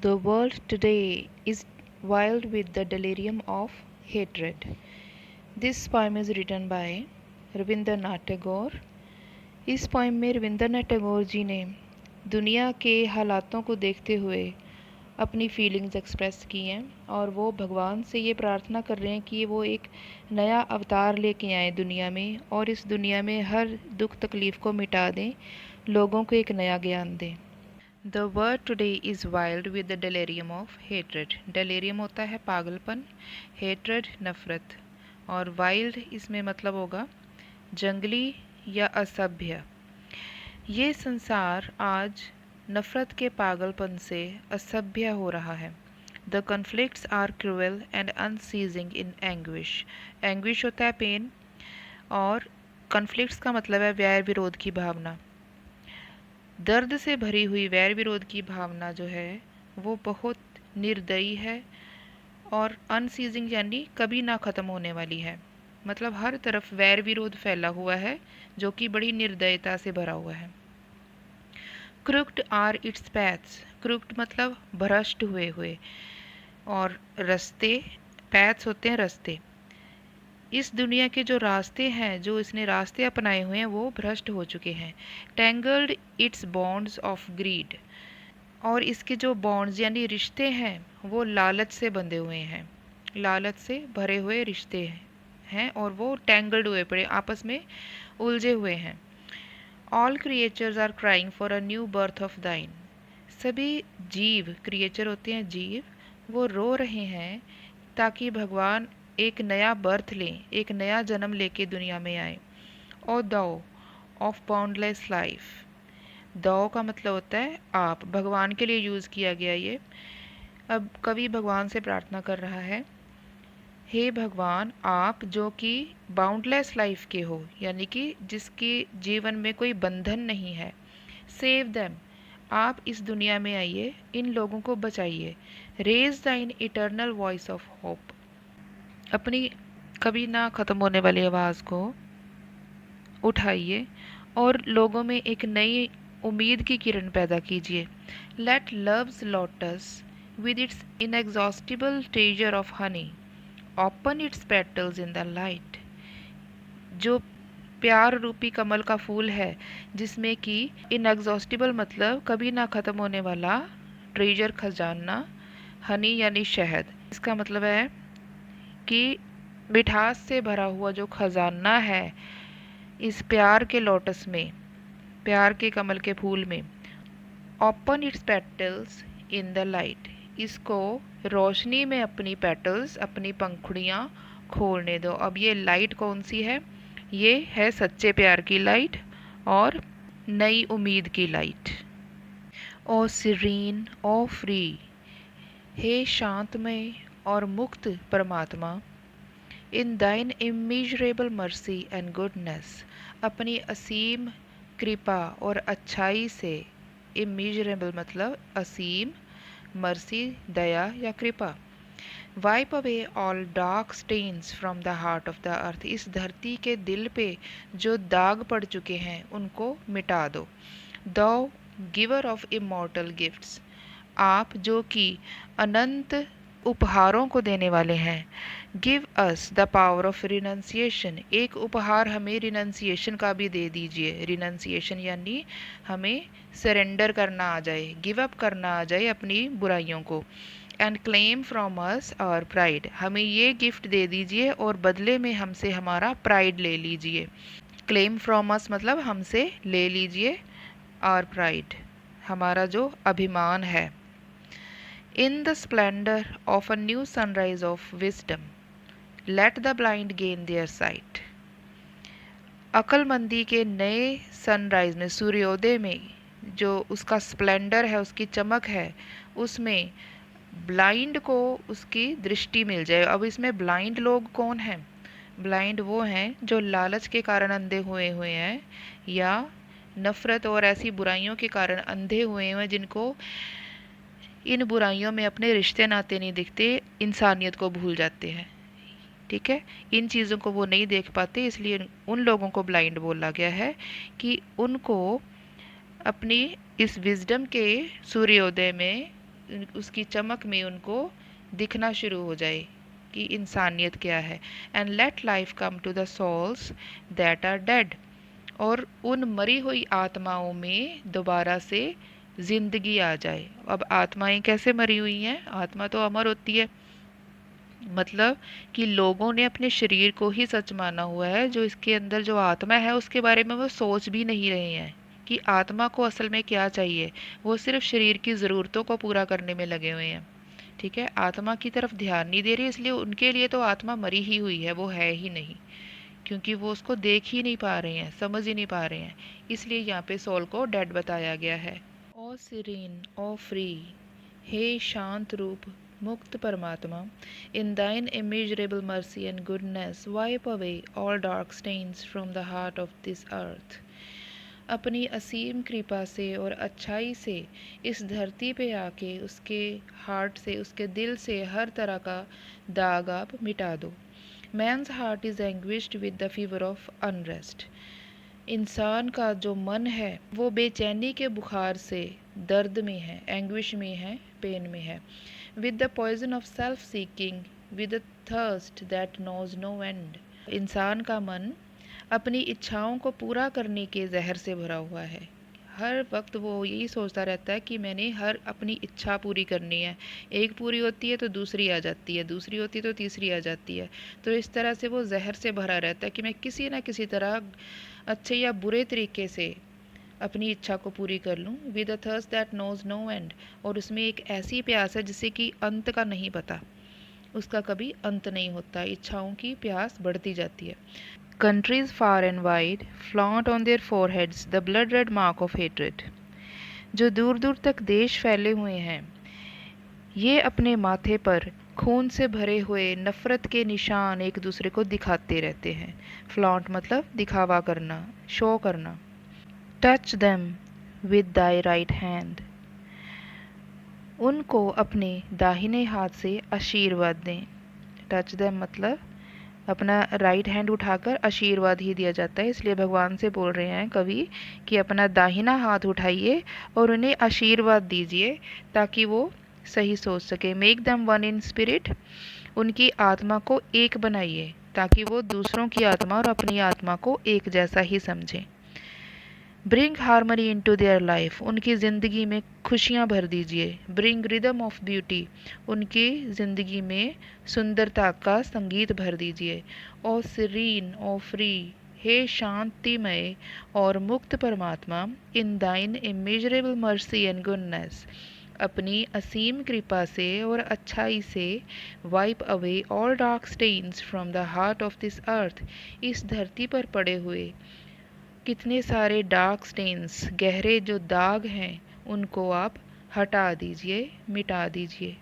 The world today is wild with the delirium of hatred. This poem is written by Rabindranath Tagore. इस poem में रविंद्रनाथ टैगोर जी ने दुनिया के हालातों को देखते हुए अपनी फीलिंग्स एक्सप्रेस की हैं और वो भगवान से ये प्रार्थना कर रहे हैं कि वो एक नया अवतार लेके आए दुनिया में और इस दुनिया में हर दुख तकलीफ़ को मिटा दें, लोगों को एक नया ज्ञान दें। The world today is wild with the delirium of hatred. Delirium होता है पागलपन, हेट्रेड नफ़रत, और वाइल्ड इसमें मतलब होगा जंगली या असभ्य। ये संसार आज नफ़रत के पागलपन से असभ्य हो रहा है। The conflicts are cruel and unceasing in anguish. Anguish होता है पेन, और कन्फ्लिक्ट्स का मतलब है वैर विरोध की भावना। दर्द से भरी हुई वैर विरोध की भावना जो है वो बहुत निर्दयी है और अनसीजिंग यानी कभी ना ख़त्म होने वाली है। मतलब हर तरफ वैर विरोध फैला हुआ है जो कि बड़ी निर्दयता से भरा हुआ है। Crooked are its paths. Crooked मतलब भ्रष्ट हुए हुए, और रस्ते, पैथ्स होते हैं रस्ते। इस दुनिया के जो रास्ते हैं, जो इसने रास्ते अपनाए हुए हैं, वो भ्रष्ट हो चुके हैं। Tangled its bonds of greed. और इसके जो बॉन्ड्स यानी रिश्ते हैं वो लालच से बंधे हुए हैं, लालच से भरे हुए रिश्ते हैं और वो टेंगल्ड हुए पड़े, आपस में उलझे हुए हैं। All creatures are crying for a new birth of thine. सभी जीव, क्रिएचर होते हैं जीव, वो रो रहे हैं ताकि भगवान एक नया बर्थ लें, एक नया जन्म लेके दुनिया में आए। ओ दाओ ऑफ बाउंडलेस लाइफ। दाओ का मतलब होता है आप, भगवान के लिए यूज़ किया गया ये। अब कवि भगवान से प्रार्थना कर रहा है, हे भगवान, आप जो कि बाउंडलेस लाइफ के हो, यानी कि जिसके जीवन में कोई बंधन नहीं है, सेव देम, आप इस दुनिया में आइए, इन लोगों को बचाइए। रेज दाइन इटर्नल वॉइस ऑफ होप। अपनी कभी ना ख़त्म होने वाली आवाज़ को उठाइए और लोगों में एक नई उम्मीद की किरण पैदा कीजिए। Let love's lotus with its inexhaustible treasure of honey open its petals in the light. जो प्यार रूपी कमल का फूल है जिसमें कि इनएग्जॉस्टिबल मतलब कभी ना ख़त्म होने वाला, ट्रेजर खजाना, हनी यानी शहद, इसका मतलब है कि मिठास से भरा हुआ जो खजाना है इस प्यार के लोटस में, प्यार के कमल के फूल में। Open its petals in the light. इसको रोशनी में अपनी पेटल्स, अपनी पंखुड़ियाँ खोलने दो। अब ये लाइट कौन सी है? ये है सच्चे प्यार की लाइट और नई उम्मीद की लाइट। ओ सीरीन, ओ फ्री, हे शांतमय और मुक्त परमात्मा, इन दाइन इमेजरेबल मर्सी एंड गुडनेस, अपनी असीम कृपा और अच्छाई से, इमेजरेबल मतलब असीम, मर्सी दया या कृपा। Wipe away all dark stains from the heart of the earth. इस धरती के दिल पे जो दाग पड़ चुके हैं उनको मिटा दो। दो गिवर ऑफ इमॉर्टल गिफ्ट्स, आप जो कि अनंत उपहारों को देने वाले हैं। Give us the power of renunciation, एक उपहार हमें रिनंसिएशन का भी दे दीजिए। रिनंसिएशन यानी हमें सरेंडर करना आ जाए, गिव अप करना आ जाए अपनी बुराइयों को। And claim from us our pride, हमें ये गिफ्ट दे दीजिए और बदले में हमसे हमारा प्राइड ले लीजिए। क्लेम फ्रॉम अस मतलब हमसे ले लीजिए आवर प्राइड, हमारा जो अभिमान है। In the splendour of a new sunrise of wisdom let the blind gain their sight. अक्लमंदी के नए सनराइज में, सूर्योदय में जो उसका स्प्लेंडर है, उसकी चमक है, उसमें ब्लाइंड को उसकी दृष्टि मिल जाए। अब इसमें ब्लाइंड लोग कौन हैं? ब्लाइंड वो हैं जो लालच के कारण अंधे हुए हुए हैं या नफ़रत और ऐसी बुराइयों के कारण अंधे हुए हैं जिनको इन बुराइयों में अपने रिश्ते नाते नहीं दिखते, इंसानियत को भूल जाते हैं। ठीक है, इन चीज़ों को वो नहीं देख पाते, इसलिए उन लोगों को ब्लाइंड बोला गया है कि उनको अपनी इस विजडम के सूर्योदय में उसकी चमक में उनको दिखना शुरू हो जाए कि इंसानियत क्या है। And let life come to the souls that are dead, और उन मरी हुई आत्माओं में दोबारा से जिंदगी आ जाए। अब आत्माएं कैसे मरी हुई हैं? आत्मा तो अमर होती है। मतलब कि लोगों ने अपने शरीर को ही सच माना हुआ है, जो इसके अंदर जो आत्मा है उसके बारे में वो सोच भी नहीं रहे हैं कि आत्मा को असल में क्या चाहिए। वो सिर्फ शरीर की ज़रूरतों को पूरा करने में लगे हुए हैं। ठीक है, आत्मा की तरफ ध्यान नहीं दे रही, इसलिए उनके लिए तो आत्मा मरी ही हुई है, वो है ही नहीं, क्योंकि वो उसको देख ही नहीं पा रहे हैं, समझ ही नहीं पा रहे हैं। इसलिए यहाँ पे सोल को डेड बताया गया है। ओ सीरीन, ओ फ्री, हे शांत रूप मुक्त परमात्मा, इन दाइन immeasurable mercy and goodness wipe away all dark stains from the heart of this earth। अपनी असीम कृपा से और अच्छाई से इस धरती पे आके उसके हार्ट से, उसके दिल से हर तरह का दाग आप मिटा दो। Man's heart is anguished with the fever of unrest. इंसान का जो मन है वो बेचैनी के बुखार से दर्द में है, एंग्विश में है, पेन में है। With the poison of self seeking, with the thirst that knows no end. इंसान का मन अपनी इच्छाओं को पूरा करने के जहर से भरा हुआ है। हर वक्त वो यही सोचता रहता है कि मैंने हर अपनी इच्छा पूरी करनी है। एक पूरी होती है तो दूसरी आ जाती है, दूसरी होती है तो तीसरी आ जाती है। तो इस तरह से वो जहर से भरा रहता है कि मैं किसी न किसी तरह अच्छे या बुरे तरीके से अपनी इच्छा को पूरी कर लूँ। With a thirst that knows no end, और उसमें एक ऐसी प्यास है जिसे कि अंत का नहीं पता, उसका कभी अंत नहीं होता, इच्छाओं की प्यास बढ़ती जाती है। Countries far and wide flaunt on their foreheads the blood red mark of hatred। जो दूर दूर तक देश फैले हुए हैं, ये अपने माथे पर खून से भरे हुए नफ़रत के निशान एक दूसरे को दिखाते रहते हैं। फ्लॉन्ट मतलब दिखावा करना, शो करना। Touch them with thy right hand, उनको अपने दाहिने हाथ से आशीर्वाद दें। टच देम मतलब अपना राइट हैंड उठाकर आशीर्वाद ही दिया जाता है, इसलिए भगवान से बोल रहे हैं कवि कि अपना दाहिना हाथ उठाइए और उन्हें आशीर्वाद दीजिए ताकि वो सही सोच सके। Make them one in spirit, उनकी आत्मा को एक बनाइए ताकि वो दूसरों की आत्मा और अपनी आत्मा को एक जैसा ही समझें। Bring harmony into their life, उनकी ज़िंदगी में खुशियाँ भर दीजिए। ब्रिंग रिदम ऑफ ब्यूटी, उनकी ज़िंदगी में सुंदरता का संगीत भर दीजिए। ओ सीरीन, ओ फ्री, हे शांतिमय और मुक्त परमात्मा, इन दाइन इमेजरेबल मर्सी एंड गुडनेस, अपनी असीम कृपा से और अच्छाई से wipe away all dark stains from the heart of this earth, इस धरती पर पड़े हुए कितने सारे डार्क स्टेन्स, गहरे जो दाग हैं, उनको आप हटा दीजिए, मिटा दीजिए।